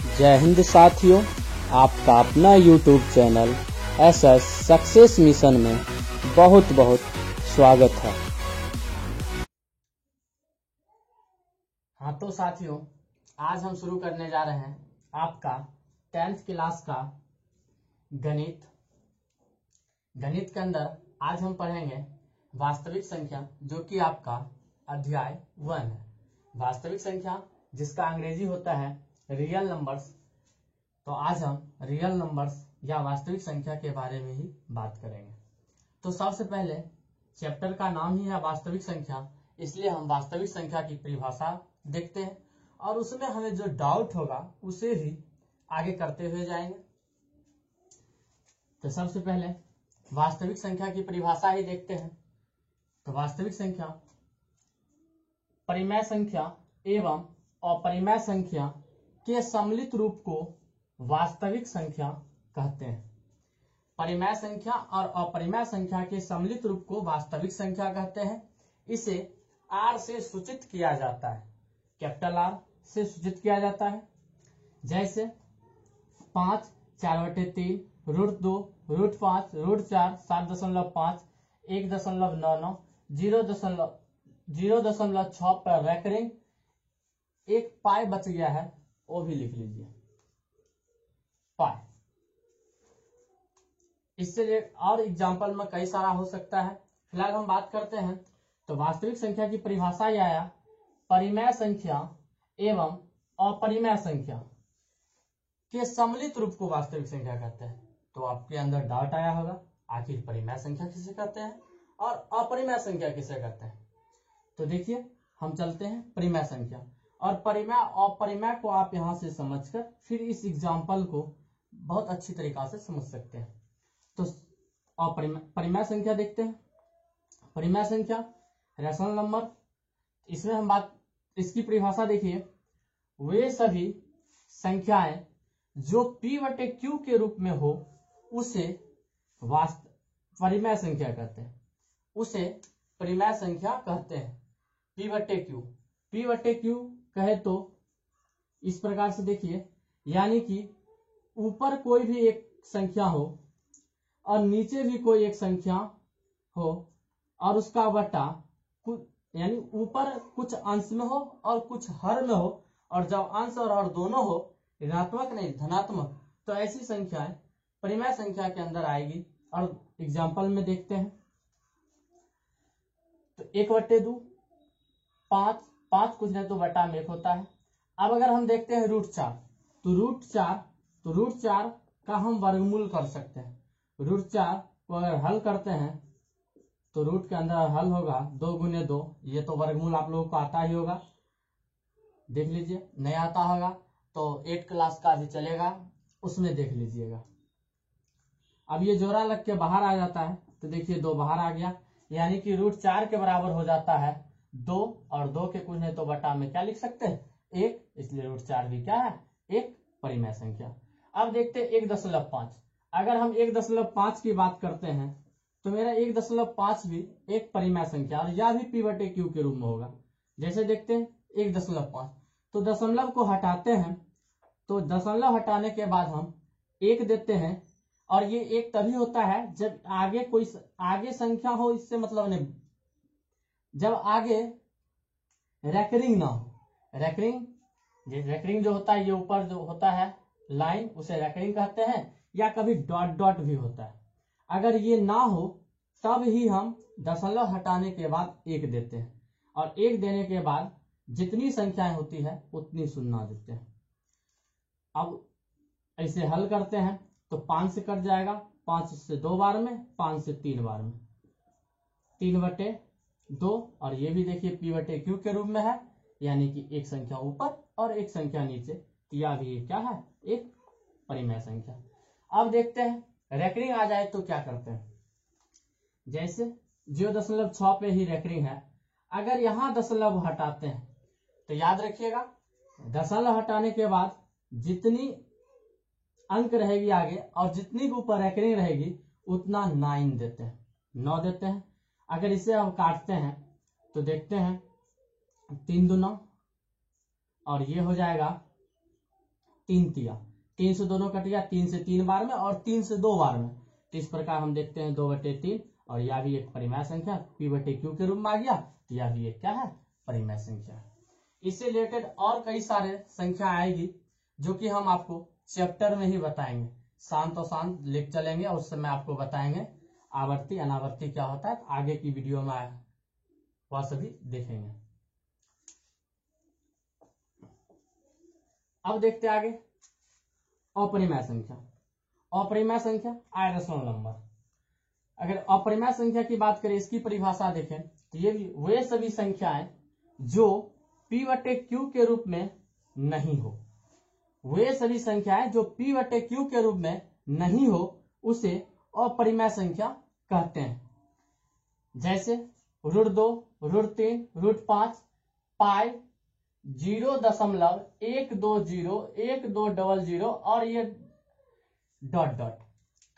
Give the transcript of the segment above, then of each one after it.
जय हिंद साथियों, आपका अपना YouTube channel SS success mission में बहुत बहुत स्वागत है। हाँ तो साथियों, आज हम शुरू करने जा रहे हैं आपका 10th क्लास का गणित के अंदर आज हम पढ़ेंगे वास्तविक संख्या, जो कि आपका अध्याय 1 है। वास्तविक संख्या जिसका अंग्रेजी होता है रियल नंबर्स। तो आज हम रियल नंबर्स या वास्तविक संख्या के बारे में ही बात करेंगे। तो सबसे पहले चैप्टर का नाम ही है वास्तविक संख्या, इसलिए हम वास्तविक संख्या की परिभाषा देखते हैं और उसमें हमें जो डाउट होगा उसे भी आगे करते हुए जाएंगे। तो सबसे पहले वास्तविक संख्या की परिभाषा ही देखते हैं। तो वास्तविक संख्या परिमेय संख्या एवं अपरिमेय संख्या के सम्मिलित रूप को वास्तविक संख्या कहते हैं। परिमेय संख्या और अपरिमेय संख्या के सम्मिलित रूप को वास्तविक संख्या कहते हैं। इसे R से सूचित किया जाता है, कैपिटल R से सूचित किया जाता है। जैसे 5, 4/3, √2, √5, √4, 7.5, 1.99, 0.6 पर रेकरिंग। एक पाई बच गया है, वो भी लिख लीजिए, पाई। इससे और एग्जाम्पल में कई सारा हो सकता है, फिलहाल हम बात करते हैं। तो वास्तविक संख्या की परिभाषा यह आया, परिमेय संख्या एवं अपरिमेय संख्या के सम्मिलित रूप को वास्तविक संख्या कहते हैं। तो आपके अंदर डाउट आया होगा, आखिर परिमेय संख्या किसे कहते हैं और अपरिमेय संख्या किसे कहते हैं। तो देखिए, हम चलते हैं परिमेय संख्या और परिमेय अपरिमेय को आप यहां से समझकर फिर इस एग्जाम्पल को बहुत अच्छी तरीका से समझ सकते हैं। तो परिमेय संख्या देखते हैं। परिमेय संख्या रैशनल नंबर, इसमें हम बात, इसकी परिभाषा देखिए, वे सभी संख्याएं जो P/Q के रूप में हो उसे परिमेय संख्या कहते हैं, उसे परिमेय संख्या कहते हैं। P/Q कहे तो इस प्रकार से देखिए, यानी कि ऊपर कोई भी एक संख्या हो और नीचे भी कोई एक संख्या हो और उसका बटा यानी ऊपर कुछ अंश में हो और कुछ हर में हो, और जब अंश और हर दोनों हो, ऋणात्मक नहीं धनात्मक, तो ऐसी संख्याएं परिमेय संख्या के अंदर आएगी। और एग्जाम्पल में देखते हैं। तो 1/2, 5 कुछ नहीं तो बटा में 1 होता है। अब अगर हम देखते हैं √4, तो √4 का हम वर्गमूल कर सकते हैं। √4 को अगर हल करते हैं तो रूट के अंदर हल होगा 2 × 2, ये तो वर्गमूल आप लोगों को आता ही होगा, देख लीजिए। नहीं आता होगा तो 8 क्लास का भी चलेगा, उसमें देख लीजिएगा। अब ये जोड़ा लग के बाहर आ जाता है, तो देखिए 2 बाहर आ गया, यानी कि √4 के बराबर हो जाता है 2, और 2 के कुछ नहीं तो बटा में क्या लिख सकते हैं 1, इसलिए √4 भी क्या है, एक परिमेय संख्या। अब देखते हैं 1.5। अगर हम 1.5 की बात करते हैं तो मेरा 1.5 भी एक परिमेय संख्या, और यह भी P/Q के रूप में होगा। जैसे देखते हैं 1.5, तो दशमलव को हटाते हैं, तो दशमलव हटाने के बाद हम 1 देते हैं, और ये 1 तभी होता है जब आगे कोई आगे संख्या हो, इससे मतलब नहीं, जब आगे रेकरिंग ना हो। रेकरिंग जो होता है, ये ऊपर जो होता है लाइन, उसे रेकरिंग कहते हैं, या कभी डॉट डॉट भी होता है। अगर ये ना हो तब ही हम दशमलव हटाने के बाद 1 देते हैं, और 1 देने के बाद जितनी संख्याएं होती है उतनी शून्य देते हैं। अब ऐसे हल करते हैं तो 5 से कट जाएगा, 5 से 2 बार में, 5 से 3 बार में, 3/2, और ये भी देखिए P/Q के रूप में है, यानी कि एक संख्या ऊपर और एक संख्या नीचे, तो यह भी क्या है, एक परिमेय संख्या। अब देखते हैं रेकरिंग आ जाए तो क्या करते हैं। जैसे 0.6 पे ही रेकरिंग है, अगर यहां दशमलव हटाते हैं तो याद रखिएगा, दशमलव हटाने के बाद जितनी अंक रहेगी आगे और जितनी ऊपर रेकरिंग रहेगी उतना 9 देते हैं, 9 देते हैं। अगर इसे हम काटते हैं तो देखते हैं 3 दूना, और ये हो जाएगा 3 तिया, 3 से दोनों कट गया, 3 से 3 बार में और 3 से 2 बार में। तो इस प्रकार हम देखते हैं 2/3 और यह भी एक परिमेय संख्या P/Q के रूप में आ गया। तो यह भी एक क्या है, परिमेय संख्या। इससे रिलेटेड और कई सारे संख्या आएगी जो कि हम आपको चैप्टर में ही बताएंगे, शांत और शांत लेकर चलेंगे और उस समय आपको बताएंगे आवर्ती अनावर्ती क्या होता है। आगे की वीडियो में वह सभी देखेंगे। अब देखते आगे अपरिमेय संख्या। अपरिमेय संख्या आयरसों नंबर। अगर अपरिमेय संख्या की बात करें, इसकी परिभाषा देखें तो ये भी वे सभी संख्याएं जो P/Q के रूप में नहीं हो, वे सभी संख्याएं जो P/Q के रूप में नहीं हो उसे अपरिमेय संख्या कहते हैं। जैसे √2, √3, √5, पाई, 0.120, 1200 और ये डॉट डॉट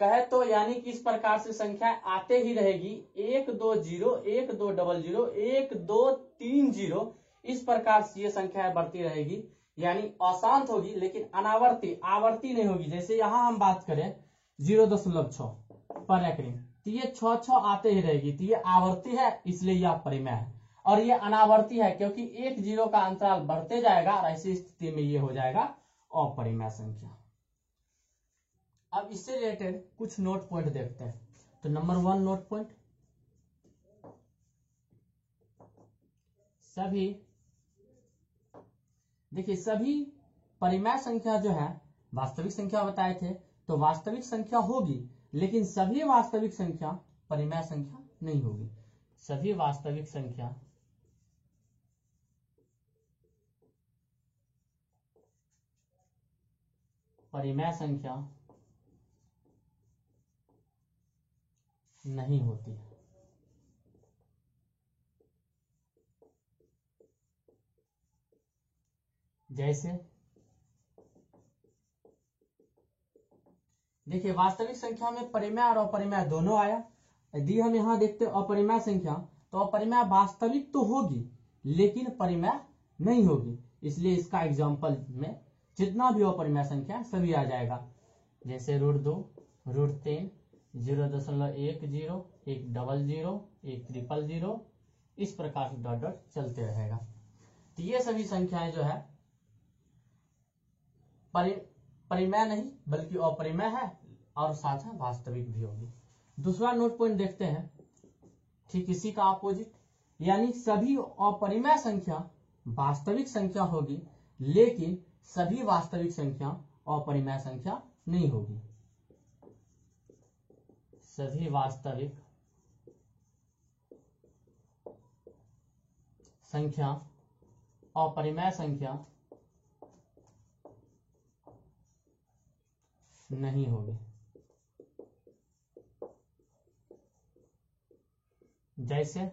कहे तो यानी कि इस प्रकार से संख्या आते ही रहेगी 120, 1200, 1230, इस प्रकार से ये संख्या बढ़ती रहेगी, यानी अशांत होगी लेकिन अनावर्ती आवर्ती नहीं होगी। जैसे यहां हम बात करें 0.6 पर एकरिंग, तो ये 6 आते ही रहेगी, तो ये आवर्ती है इसलिए यह परिमेय है। और ये अनावर्ती है क्योंकि 1 0 का अंतराल बढ़ते जाएगा और ऐसी स्थिति में ये हो जाएगा अपरिमेय संख्या। अब इससे रिलेटेड कुछ नोट पॉइंट देखते हैं। तो नंबर 1 नोट पॉइंट, सभी देखिए सभी परिमेय संख्या जो है वास्तविक संख्या बताए थे, तो वास्तविक संख्या होगी लेकिन सभी वास्तविक संख्या परिमेय संख्या नहीं होगी। सभी वास्तविक संख्या परिमेय संख्या नहीं होती है। जैसे देखिए वास्तविक संख्या में परिमेय और अपरिमेय दोनों आया। यदि हम यहां देखते अपरिमेय संख्या, तो अपरिमेय वास्तविक तो होगी लेकिन परिमेय नहीं होगी, इसलिए इसका एग्जाम्पल में जितना भी अपरिमेय संख्या सभी आ जाएगा। जैसे √2, √3, 0.10, 100, 100, इस प्रकार से डॉट डॉट चलते रहेगा। तो ये सभी संख्याएं जो है परिमेय नहीं बल्कि अपरिमेय है और साथ में वास्तविक भी होगी। दूसरा नोट पॉइंट देखते हैं, ठीक इसी का अपोजिट, यानी सभी अपरिमेय संख्या वास्तविक संख्या होगी लेकिन सभी वास्तविक संख्या अपरिमेय संख्या नहीं होगी। सभी वास्तविक संख्या अपरिमेय संख्या नहीं होगी। जैसे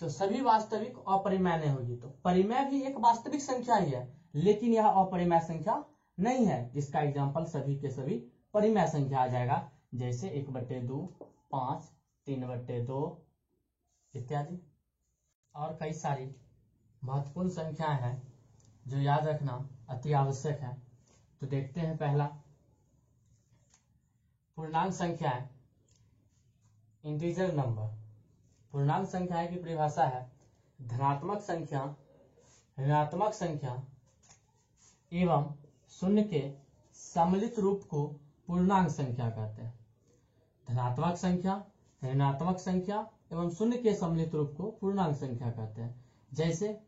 तो सभी वास्तविक अपरिमेय नहीं होगी, तो परिमेय भी एक वास्तविक संख्या ही है लेकिन यह अपरिमेय संख्या नहीं है। इसका एग्जांपल सभी के सभी परिमेय संख्या आ जाएगा। जैसे 1/2, 5, 3/2 इत्यादि। और कई सारी महत्वपूर्ण संख्याएं हैं जो याद रखना अति आवश्यक है। तो देखते हैं पहला पूर्णांक संख्याएं, इंटीजर नंबर। पूर्णांक संख्याएं की परिभाषा है धनात्मक संख्या, ऋणात्मक संख्या एवं शून्य के सम्मिलित रूप को पूर्णांक संख्या कहते हैं। धनात्मक संख्या, ऋणात्मक संख्या एवं शून्य के सम्मिलित रूप को पूर्णांक संख्या कहते हैं। जैसे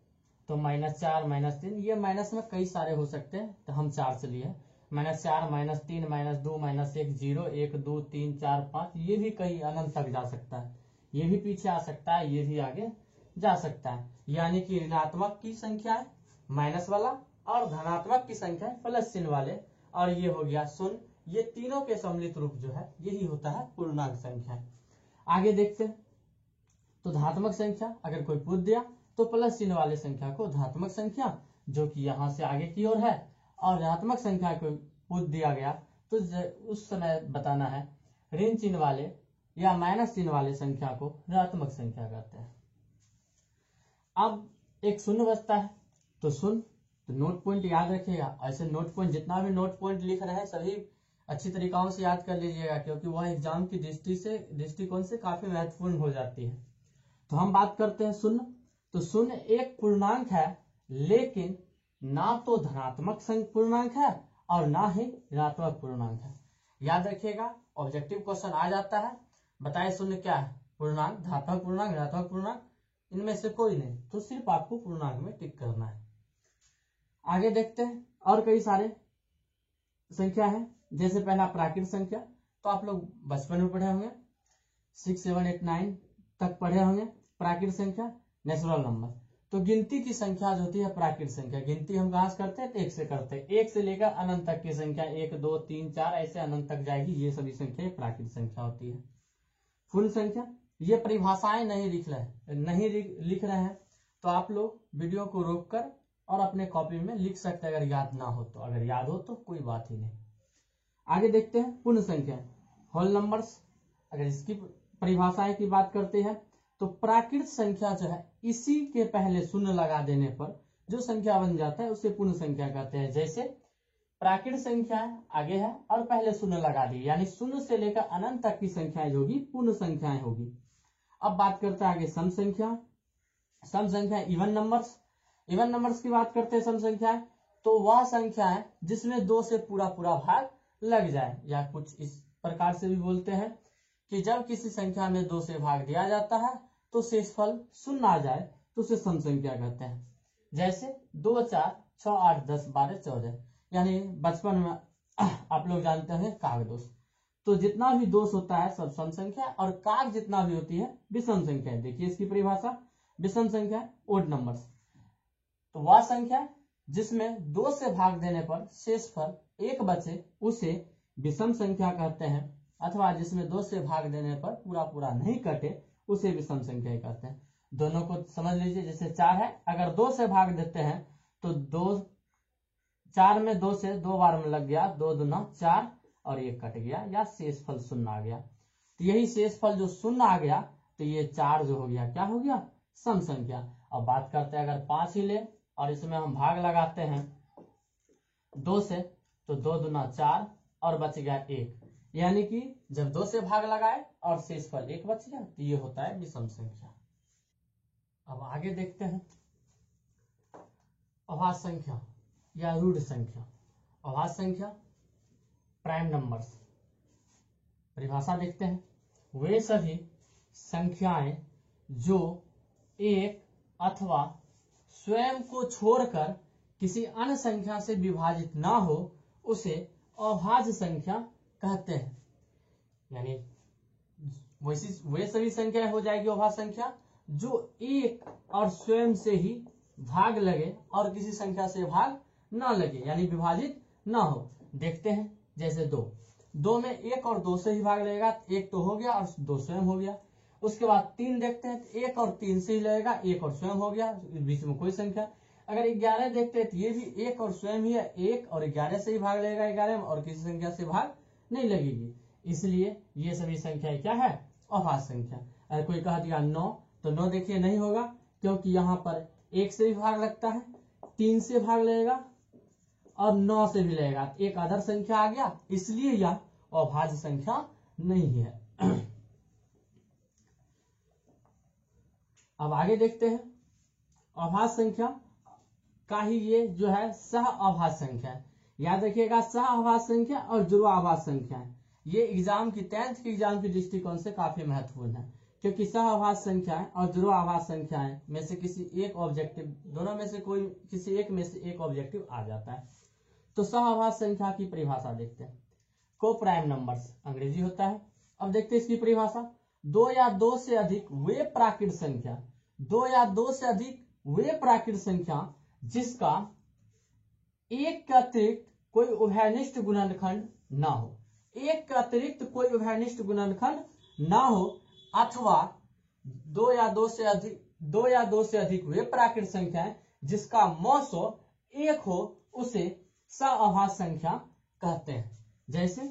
तो -4, -3, ये माइनस में कई सारे हो सकते हैं, तो हम 4 से लिए -4, -3, -2, -1, 0, 1, 2, 3, 4, 5, ये भी कई अनंत तक जा सकता है, ये भी पीछे आ सकता है, ये भी आगे जा सकता है। यानी कि ऋणात्मक की संख्या है माइनस वाला और धनात्मक की संख्या है प्लस चिन्ह वाले, और ये हो गया शून्य। ये तीनों के सम्मिलित रूप जो है यही होता है पूर्णांक संख्या। आगे देखते हैं तो धनात्मक संख्या अगर कोई पूछ दिया तो प्लस चिन्ह वाले संख्या को धनात्मक संख्या जो कि यहाँ से आगे की ओर है, और ऋणात्मक संख्या को पूछ दिया गया तो उस समय बताना है ऋण चिन्ह वाले या माइनस चिन्ह वाले संख्या को ऋणात्मक संख्या कहते हैं। अब एक शून्य बचता है, तो शून्य, तो नोट पॉइंट याद रखिएगा। ऐसे नोट पॉइंट, जितना भी नोट पॉइंट लिख रहे हैं सभी अच्छी तरीकाओं से याद कर लीजिएगा, क्योंकि वह एग्जाम की दृष्टिकोण से काफी महत्वपूर्ण हो जाती है। तो हम बात करते हैं शून्य। तो शून्य एक पूर्णांक है, लेकिन ना तो धनात्मक पूर्णांक है और ना ही ऋणात्मक पूर्णांक है। याद रखिएगा, ऑब्जेक्टिव क्वेश्चन आ जाता है, बताए शून्य क्या है, पूर्णांक, धनात्मक पूर्णांक, ऋणात्मक पूर्णांक, इनमें से कोई नहीं, तो सिर्फ आपको पूर्णांक में टिक करना है। आगे देखते हैं, और कई सारे संख्या है। जैसे पहला प्राकृत संख्या, तो आप लोग बचपन में पढ़े होंगे, 6, 7, 8, 9 तक पढ़े होंगे। प्राकृत संख्या नेचुरल नंबर। तो गिनती की संख्या जो होती है प्राकृत संख्या, गिनती हम कहां से करते हैं, एक से करते हैं। एक से लेकर अनंत तक की संख्या, 1, 2, 3, 4 ऐसे अनंत तक जाएगी, ये सभी संख्या प्राकृत संख्या होती है। पूर्ण संख्या, ये परिभाषाएं नहीं लिख रहे हैं, तो आप लोग वीडियो को रोककर और अपने कॉपी में लिख सकते हैं, अगर याद ना हो तो। अगर याद हो तो कोई बात ही नहीं। आगे देखते हैं पूर्ण संख्या, होल नंबर्स। अगर इसकी परिभाषाएं की बात करते हैं, तो प्राकृत संख्या जो है, इसी के पहले शून्य लगा देने पर जो संख्या बन जाता है उसे पूर्ण संख्या कहते हैं। जैसे प्राकृत संख्या आगे है और पहले शून्य लगा दी, यानी शून्य से लेकर अनंत तक की संख्याएं जो होगी पूर्ण संख्याएं होगी। अब बात करते हैं आगे सम संख्या। सम संख्या इवन नंबर्स। इवन नंबर्स की बात करते हैं सम संख्या, तो वह संख्या है जिसमें 2 से पूरा पूरा भाग लग जाए, या कुछ इस प्रकार से भी बोलते हैं कि जब किसी संख्या में 2 से भाग दिया जाता है तो शेषफल शून्य आ जाए, तो उसे सम संख्या कहते हैं। जैसे 2, 4, 6, 8, 10, 12, 14, यानी बचपन में आप लोग जानते हैं काग दोष। तो जितना भी दोष होता है सब सम संख्या, और काग जितना भी होती है विषम संख्या। देखिए इसकी परिभाषा, विषम संख्या ओड नंबर्स, तो वह संख्या जिसमें 2 से भाग देने पर शेषफल 1 बचे उसे विषम संख्या कहते हैं, अथवा जिसमें 2 से भाग देने पर पूरा पूरा नहीं कटे उसे विषम संख्या कहते हैं। दोनों को समझ लीजिए। जैसे 4 है, अगर 2 से भाग देते हैं तो 4 में 2 से 2 बार में लग गया, 2 दूना 4 और 1 कट गया, या शेषफल शून्य आ गया। तो यही शेषफल जो शून्य आ गया, तो ये 4 जो हो गया क्या हो गया, सम संख्या। अब बात करते हैं अगर 5 ही ले और इसमें हम भाग लगाते हैं 2 से, तो 2 दूना 4 और बच गया 1, यानी कि जब 2 से भाग लगाए और शेषफल 1 बच गया, तो ये होता है विषम संख्या। अब आगे देखते हैं अभाज्य संख्या या रूढ़ संख्या। अभाज्य संख्या प्राइम नंबर्स। परिभाषा देखते हैं, वे सभी संख्याएं जो एक अथवा स्वयं को छोड़कर किसी अन्य संख्या से विभाजित ना हो उसे अभाज्य संख्या कहते हैं। यानी वे सभी संख्याएं हो जाएगी अभाज्य संख्या जो एक और स्वयं से ही भाग लगे और किसी संख्या से भाग ना लगे, यानी विभाजित ना हो। देखते हैं जैसे 2 में 1 और 2 से ही भाग लगेगा, 1 तो हो गया और 2 स्वयं हो गया। उसके बाद 3 देखते हैं, 1 और 3 से ही लगेगा, 1 और स्वयं हो गया, बीच में कोई संख्या। अगर 11 देखते हैं तो ये भी 1 और स्वयं ही है, 1 और 11 से ही भाग लगेगा 11 में, और किसी संख्या से भाग नहीं लगेगी। इसलिए ये सभी संख्याएं क्या है, अभाज्य संख्या। अगर कोई कह दिया 9, तो 9 देखिए नहीं होगा, क्योंकि यहाँ पर 1 से भी भाग लगता है, 3 से भाग लगेगा और 9 से भी लगेगा, एक अदर संख्या आ गया, इसलिए यह अभाज्य संख्या नहीं है। अब आगे देखते हैं अभाज्य संख्या का ही ये जो है सह अभाज्य संख्या है। याद रखिएगा, सह अभाज्य संख्या और जुड़वा अभाज्य संख्या है, ये एग्जाम की 10th की एग्जाम के दृष्टिकोण से काफी महत्वपूर्ण है, क्योंकि सह अभाज्य संख्याएं और जुड़वा अभाज्य संख्याएं में से किसी एक ऑब्जेक्टिव, दोनों में से कोई किसी एक में से एक ऑब्जेक्टिव आ जाता है। तो सह अभाज्य संख्या की परिभाषा देखते हैं, को प्राइम नंबर्स अंग्रेजी होता है। अब देखते हैं इसकी परिभाषा, 2 या 2 से अधिक वे प्राकृत संख्या, 2 या 2 से अधिक वे प्राकृत संख्या जिसका एक के अतिरिक्त कोई उभयनिष्ठ गुणनखंड ना हो, एक के अतिरिक्त कोई उभयनिष्ठ गुणनखंड ना हो, अथवा 2 या 2 से अधिक वे प्राकृत संख्याएं जिसका मौसो 1 हो, उसे सअभाज्य संख्या कहते हैं। जैसे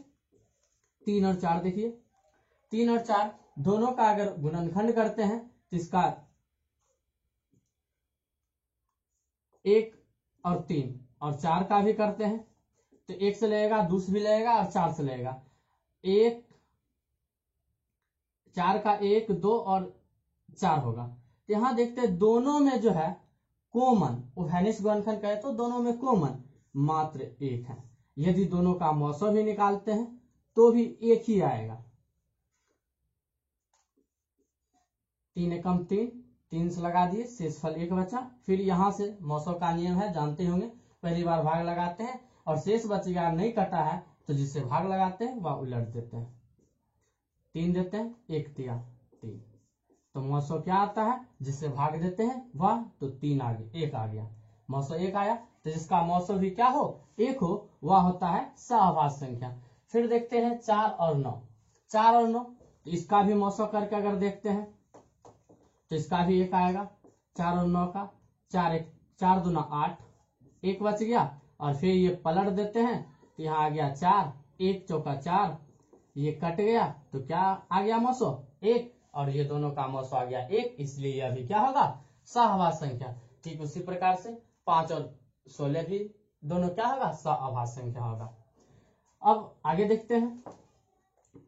3 और 4 देखिए, 3 और 4 दोनों का अगर गुणनखंड करते हैं तो इसका 1 और 3 और 4 का भी करते हैं, तो 1 से लगेगा, 2 से भी लगेगा और 4 से लगेगा। 4 का 1, 2 और 4 होगा। तो यहाँ देखते हैं दोनों में जो है कॉमन, वो हेनिस गुणनखंड कहे तो दोनों में कॉमन मात्र 1 है। यदि दोनों का मौसम भी निकालते हैं तो भी 1 ही आएगा। 3 एकम 3, 3 से लगा दिए, शेषफल 1 बचा। फिर यहां से मौसम का नियम है, जानते होंगे, पहली बार भाग लगाते हैं और शेष बच गया, नहीं कटा है तो जिससे भाग लगाते हैं वह उलट देते हैं। 3 देते हैं, 1 तिया 3, तो मौसम क्या आता है, जिससे भाग देते हैं वह, तो 3 आ गया, 1 आ गया, मौसम 1 आया। तो जिसका मौसम भी क्या हो, 1 हो, वह होता है सहभाज्य संख्या। फिर देखते हैं 4 और 9, 4 और 9, तो इसका भी मौसम करके अगर देखते हैं तो इसका भी 1 आएगा। 4 और 9 का 4 दूना 8, 1 बच गया। और फिर ये पलट देते हैं तो यहाँ आ गया 4, 1 चौका 4, ये कट गया तो क्या आ गया मौसम 1, और ये दोनों का मौसम आ गया 1, इसलिए यह भी क्या होगा, सहभाज्य संख्या। ठीक उसी प्रकार से 5 और 16 भी दोनों क्या होगा, सहभाज्य संख्या होगा। अब आगे देखते हैं,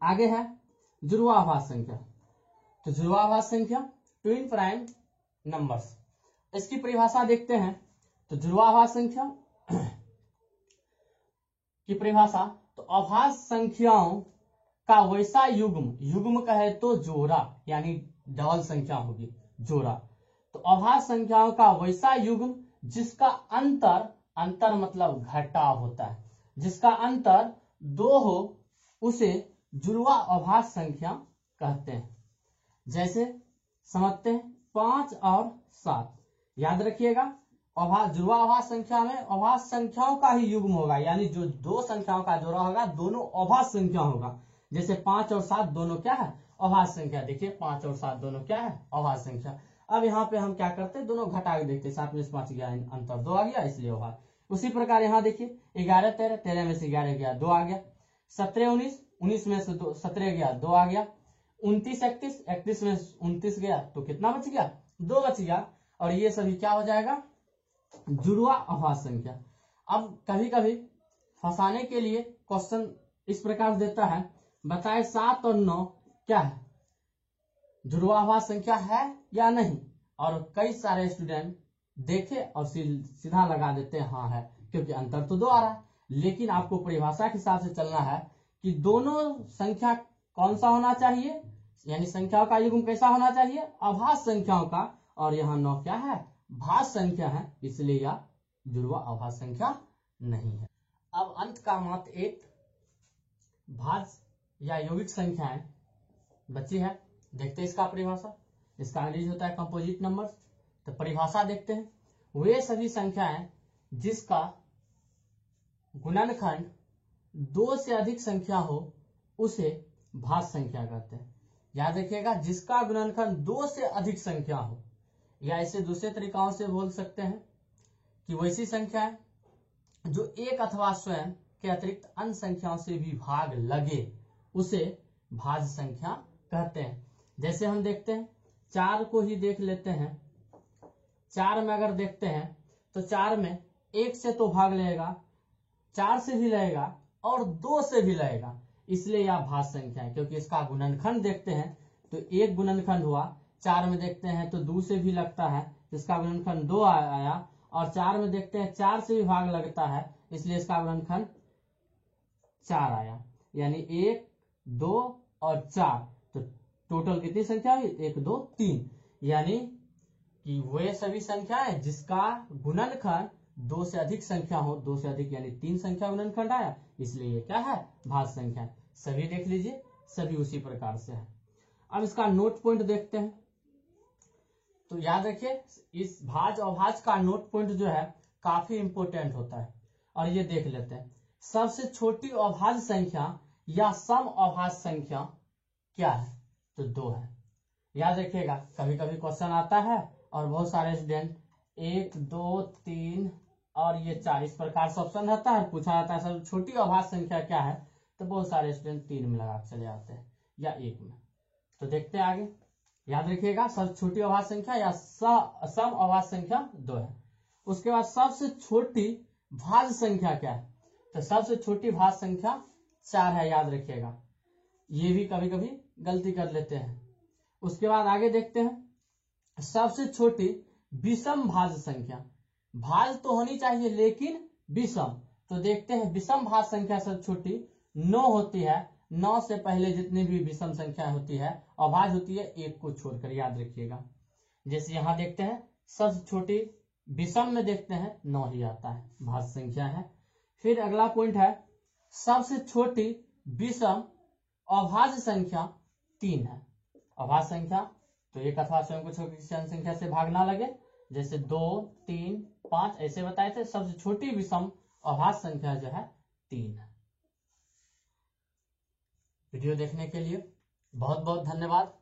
आगे है जुड़वाभाज्य संख्या। तो जुड़वाभाज्य संख्या ट्विन प्राइम नंबर्स, इसकी परिभाषा देखते हैं। तो जुड़वाभाज्य संख्या की परिभाषा, तो अभाज्य संख्याओं का वैसा युग्म, युग्म कहे तो जोड़ा, यानी डबल संख्या होगी, जोड़ा। तो अभाज्य संख्याओं का वैसा युग्म जिसका अंतर, अंतर मतलब घटाव होता है, जिसका अंतर 2 हो, उसे जुड़वा अभाज्य संख्या कहते हैं। जैसे समझते हैं 5 और 7, याद रखिएगा, जुड़वा अभाज्य संख्या में अभाज्य संख्याओं का ही युग्म होगा, यानी जो 2 संख्याओं का जोड़ा होगा दोनों अभाज्य संख्या होगा। जैसे 5 और 7 दोनों क्या है, अभाज्य संख्या। देखिए 5 और 7 दोनों क्या है, अभाज्य संख्या। अब यहाँ पे हम क्या करते हैं, दोनों घटा के देखते हैं, 7 में से 5 गया, अंतर 2 आ गया, इसलिए अभाज्य। उसी प्रकार यहाँ देखिए 11 13, 13 में से 11 गया, 2 आ गया। 17 19, 19 में से 17 गया, 2 आ गया। 29 31, 31 में 29 गया तो कितना बच गया, 2 बच गया। और ये सभी क्या हो जाएगा, जुड़वा अभाज्य संख्या। अब कभी कभी फंसाने के लिए क्वेश्चन इस प्रकार देता है, बताए 7 और 9 क्या है, जुड़वा अभाज्य संख्या है या नहीं। और कई सारे स्टूडेंट देखे और सीधा लगा देते हैं हाँ है, क्योंकि अंतर तो 2 आ रहा है। लेकिन आपको परिभाषा के हिसाब से चलना है कि दोनों संख्या कौन सा होना चाहिए, यानी संख्याओं का युग्म कैसा होना चाहिए, अभाज्य संख्याओं का। और यहाँ 9 क्या है, भाज्य संख्या है, इसलिए यह जुड़वा अभाज्य संख्या नहीं है। अब अंत का मात्र एक भाज्य या यौगिक संख्याएं बची है, देखते हैं इसका परिभाषा। इसका अंग्रेजी होता है कंपोजिट नंबर्स। तो परिभाषा देखते हैं, वे सभी संख्याएं जिसका गुणनखंड 2 से अधिक संख्या हो उसे भाज्य संख्या कहते हैं। याद रखिएगा, जिसका गुणनखंड 2 से अधिक संख्या हो, या इसे दूसरे तरीकाओं से बोल सकते हैं कि वैसी संख्याएं जो एक अथवा स्वयं के अतिरिक्त अन्य संख्याओं से भी भाग लगे उसे भाज्य संख्या कहते हैं। जैसे हम देखते हैं 4 को ही देख लेते हैं। 4 में अगर देखते हैं तो 4 में 1 से तो भाग लगेगा, 4 से भी लगेगा और 2 से भी लगेगा, इसलिए यह भाज्य संख्या है। क्योंकि इसका गुणनखंड देखते हैं तो 1 गुणनखंड हुआ, 4 में देखते हैं तो 2 से भी लगता है, इसका गुणनखंड 2 आया। और 4 में देखते हैं 4 से भी भाग लगता है, इसलिए इसका गुणनखंड 4 आया। यानी 1 2 और 4, तो टोटल कितनी संख्या हुई, 1 2 3। यानी कि वे सभी संख्याएं जिसका गुणनखंड 2 से अधिक संख्या हो, 2 से अधिक यानी 3 संख्या गुणनखंड आया, इसलिए ये क्या है, भाज्य संख्या। सभी देख लीजिए, सभी उसी प्रकार से है। अब इसका नोट पॉइंट देखते हैं। तो याद रखिए, इस भाज्य अभाज्य का नोट पॉइंट जो है काफी इंपोर्टेंट होता है। और ये देख लेते हैं, सबसे छोटी अभाज्य संख्या या सम अभाज्य संख्या क्या है, तो 2 है। याद रखिएगा, कभी कभी क्वेश्चन आता है और बहुत सारे स्टूडेंट 1 2 3 और ये 4 इस प्रकार से ऑप्शन रहता है, पूछा जाता है सबसे छोटी अभाज्य संख्या क्या है, तो बहुत सारे स्टूडेंट 3 में लगा चले जाते हैं या 1 में। तो देखते हैं आगे। याद रखिएगा, सबसे छोटी अभाज्य संख्या या सम अभाज्य संख्या 2 है। उसके बाद सबसे छोटी भाज्य संख्या क्या है, तो सबसे छोटी भाज्य संख्या 4 है, याद रखिएगा। ये भी कभी कभी गलती कर लेते हैं। उसके बाद आगे देखते हैं सबसे छोटी विषम भाज्य संख्या। भाज्य तो होनी चाहिए लेकिन विषम, तो देखते हैं विषम भाज्य संख्या सबसे छोटी 9 होती है। 9 से पहले जितनी भी विषम संख्या होती है अभाज्य होती है 1 को छोड़कर, याद रखिएगा। जैसे यहां देखते हैं सबसे छोटी विषम में देखते हैं 9 ही आता है, भाज्य संख्या है। फिर अगला पॉइंट है सबसे छोटी विषम अभाज्य संख्या 3 है। अभाज्य संख्या तो एक अथवा स्वयं को छोटी संख्या से भाग ना लगे, जैसे 2, 3, 5 ऐसे बताए थे। सबसे छोटी विषम अभाज्य संख्या जो है 3 है। वीडियो देखने के लिए बहुत बहुत धन्यवाद।